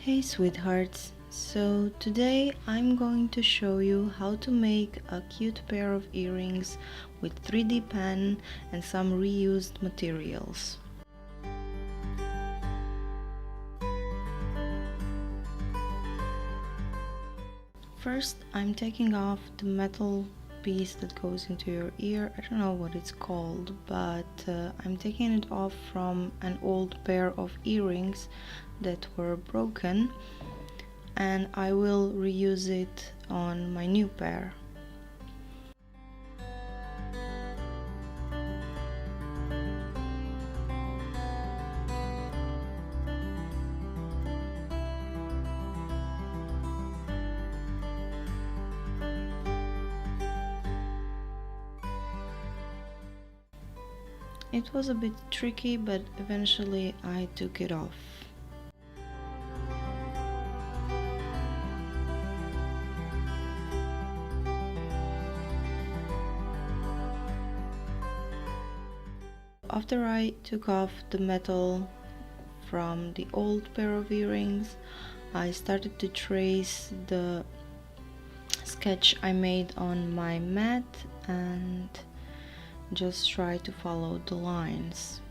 Hey sweethearts, so today I'm going to show you how to make a cute pair of earrings with 3D pen and some reused materials. First, I'm taking off the metal piece that goes into your ear. I don't know what it's called, but I'm taking it off from an old pair of earrings that were broken, and I will reuse it on my new pair. It was a bit tricky, but eventually I took it off. After I took off the metal from the old pair of earrings, I started to trace the sketch I made on my mat and just try to follow the lines.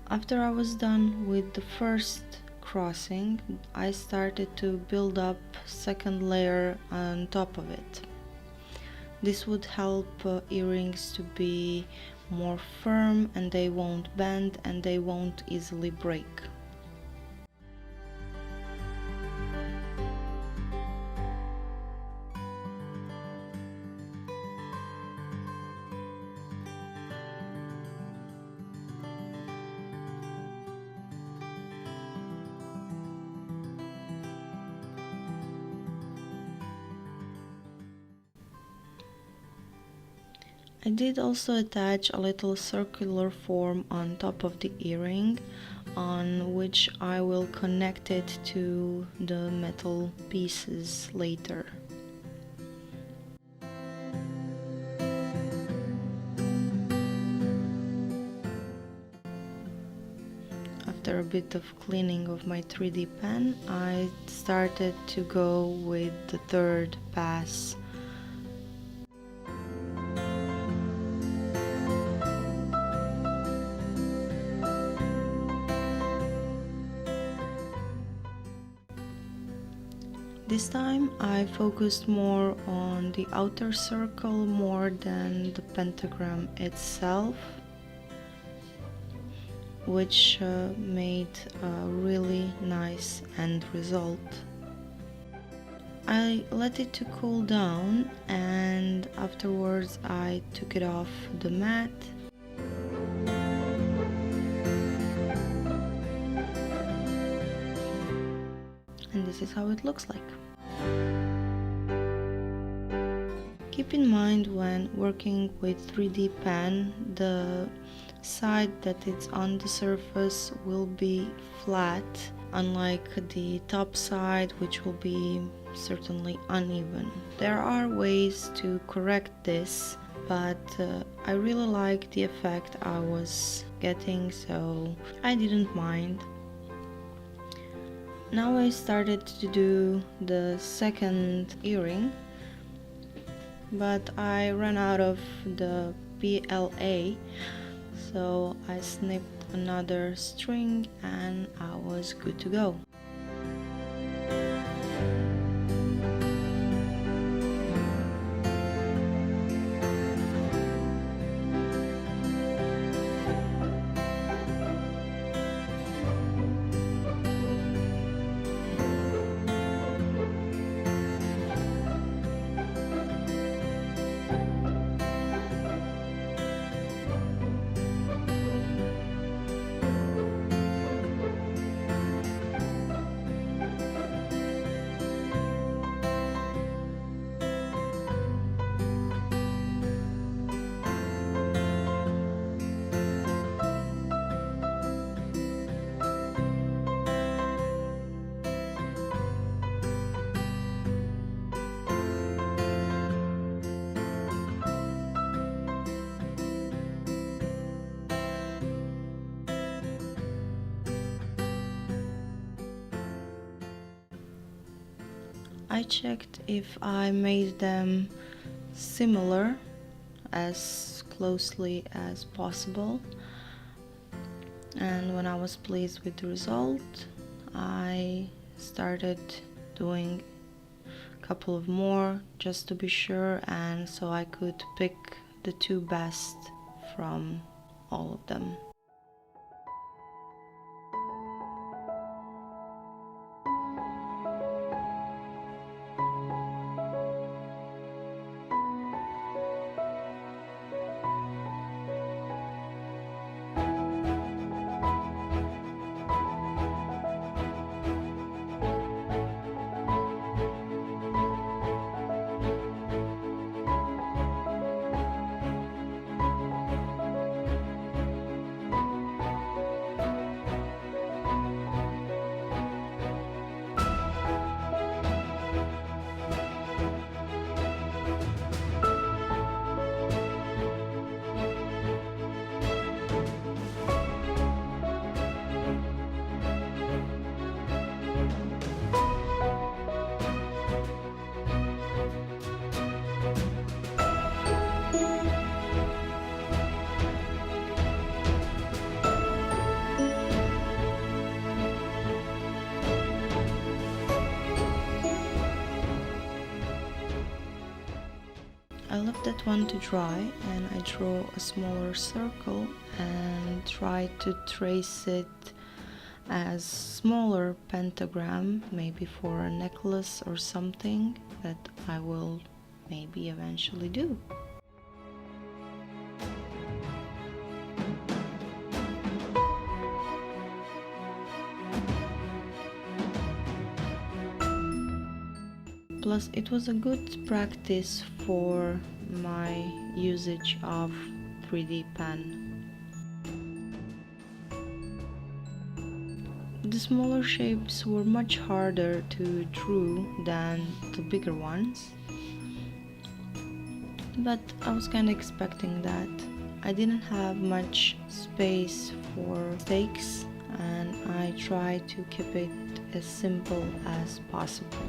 After I was done with the first crossing, I started to build up second layer on top of it. This would help earrings to be more firm, and they won't bend and they won't easily break. I did also attach a little circular form on top of the earring, on which I will connect it to the metal pieces later. After a bit of cleaning of my 3D pen, I started to go with the third pass. This time I focused more on the outer circle more than the pentagram itself, which made a really nice end result. I let it to cool down, and afterwards I took it off the mat. And this is how it looks like. Keep in mind when working with 3D pen, the side that it's on the surface will be flat, unlike the top side, which will be certainly uneven. There are ways to correct this, but I really like the effect I was getting, so I didn't mind. Now I started to do the second earring, but I ran out of the PLA, so I snipped another string and I was good to go. I checked if I made them similar as closely as possible, and when I was pleased with the result, I started doing a couple of more just to be sure, and so I could pick the two best from all of them. I left that one to dry, and I draw a smaller circle and try to trace it as smaller pentagram, maybe for a necklace or something that I will maybe eventually do. Plus, it was a good practice for my usage of 3D pen. The smaller shapes were much harder to draw than the bigger ones, but I was kind of expecting that. I didn't have much space for stakes, and I tried to keep it as simple as possible.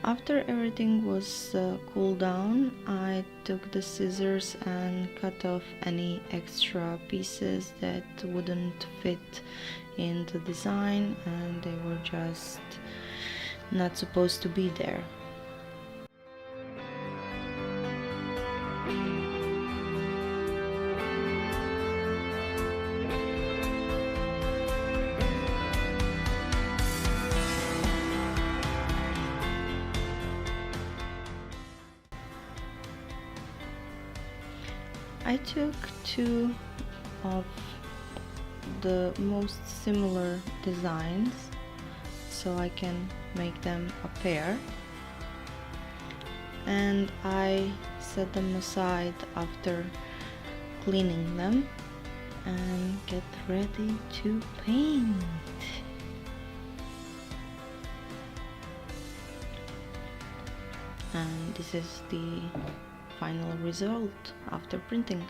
After everything was cooled down, I took the scissors and cut off any extra pieces that wouldn't fit in the design, and they were just not supposed to be there. I took two of the most similar designs so I can make them a pair, and I set them aside after cleaning them and get ready to paint. And this is the final result after printing.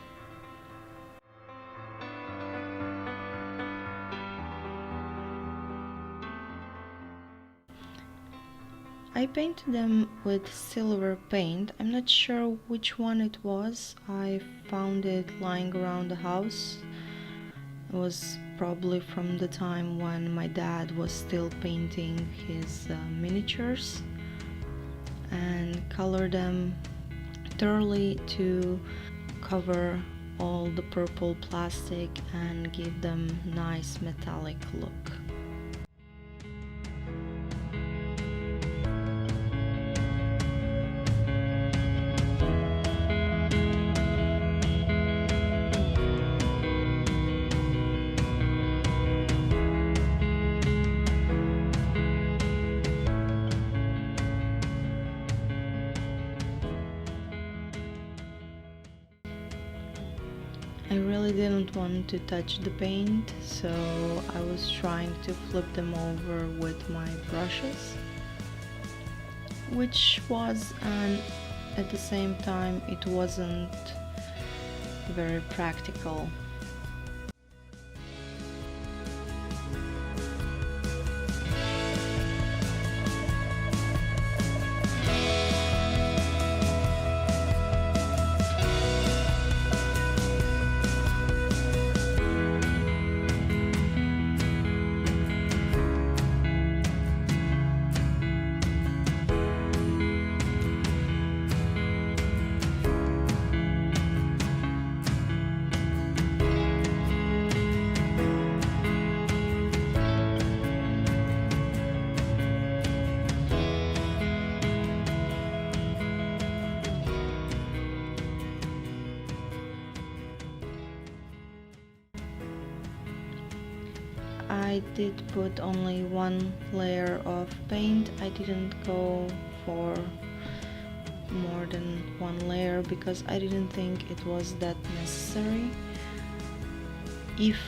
I painted them with silver paint. I'm not sure which one it was. I found it lying around the house. It was probably from the time when my dad was still painting his miniatures, and colored them thoroughly to cover all the purple plastic and give them nice metallic look. I really didn't want to touch the paint, so I was trying to flip them over with my brushes, which was, and at the same time it wasn't very practical. I did put only one layer of paint. I didn't go for more than one layer because I didn't think it was that necessary. If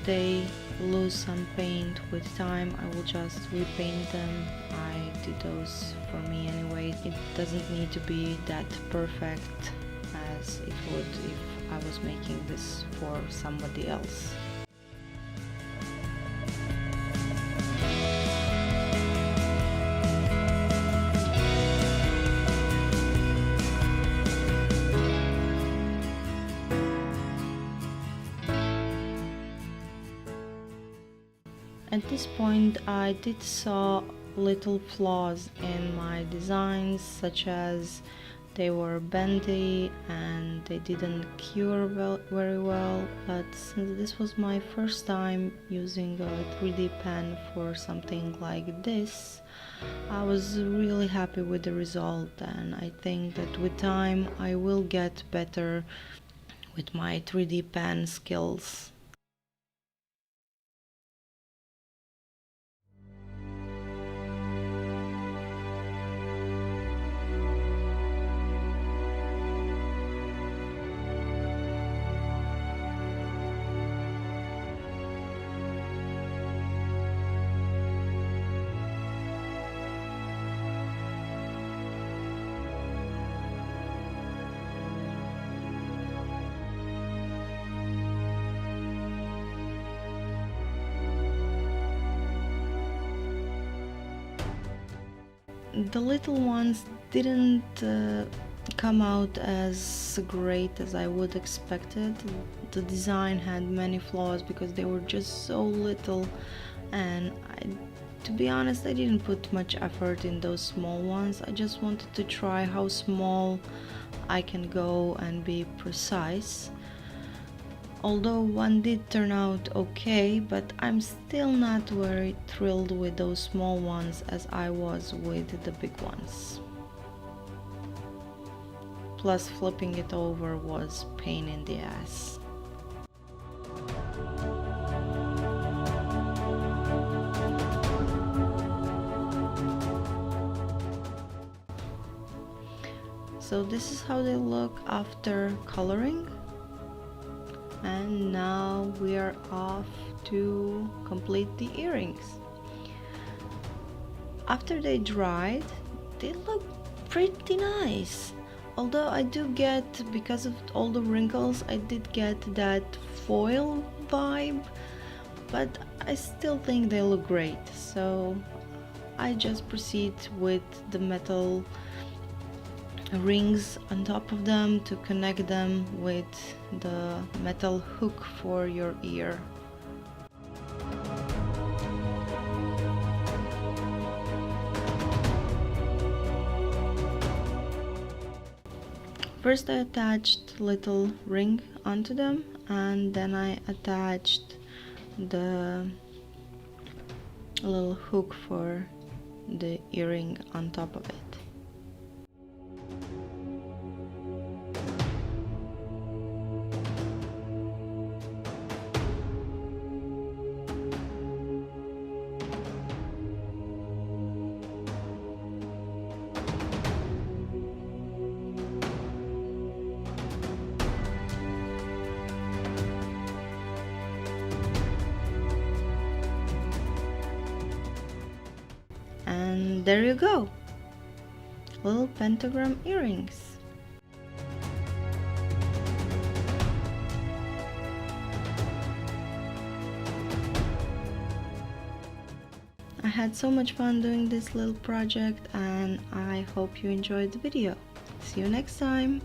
they lose some paint with time, I will just repaint them. I did those for me anyway. It doesn't need to be that perfect as it would if I was making this for somebody else. At this point, I did saw little flaws in my designs, such as they were bendy and they didn't cure very well, but since this was my first time using a 3D pen for something like this, I was really happy with the result, and I think that with time I will get better with my 3D pen skills. The little ones didn't come out as great as I would expected. The design had many flaws because they were just so little, and to be honest, I didn't put much effort in those small ones. I just wanted to try how small I can go and be precise. Although one did turn out okay, but I'm still not very thrilled with those small ones as I was with the big ones. plus flipping it over was pain in the ass. So this is how they look after coloring, and now we are off to complete the earrings. After they dried, they look pretty nice, although I do get, because of all the wrinkles, I did get that foil vibe, but I still think they look great, so I just proceed with the metal rings on top of them to connect them with the metal hook for your ear. First I attached little ring onto them, and then I attached the little hook for the earring on top of it. And there you go, little pentagram earrings. I had so much fun doing this little project, and I hope you enjoyed the video. See you next time!